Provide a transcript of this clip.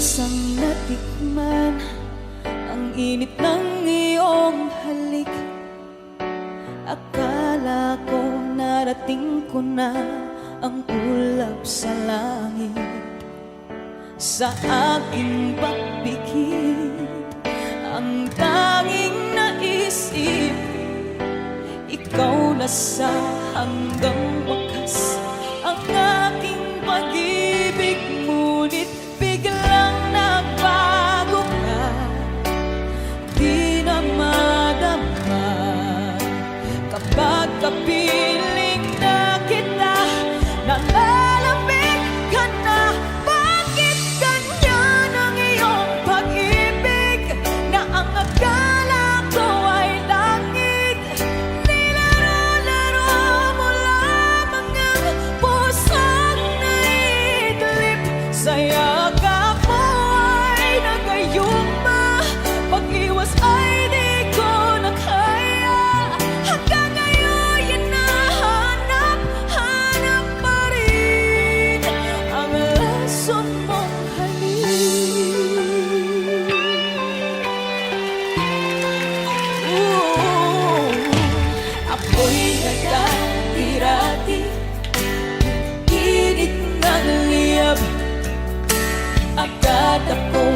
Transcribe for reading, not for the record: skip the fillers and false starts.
Isang natikman ang init ng iyong halik. Akala ko narating ko na ang ulap sa langit. Sa aking pagpikit, ang tanging naisip, ikaw na sa hanggang wakas ang aking pag-ibig. Ngunit biglang nagbago ka, di na madama kapag kapiling na kita. Nalalamig ka na, bakit ganyan ang iyong pag-ibig? Na ang akala ko ay langit, nilaro-laro mo lamang ang pusong naidlip. Sa yakap mo ay nagayuma, pag-iwas ay di ko na kaya. Hanggang ngayon hinahanap pa rin ang lason mong halik. Ako'y nagkatirati, init ng liyab. Agad akong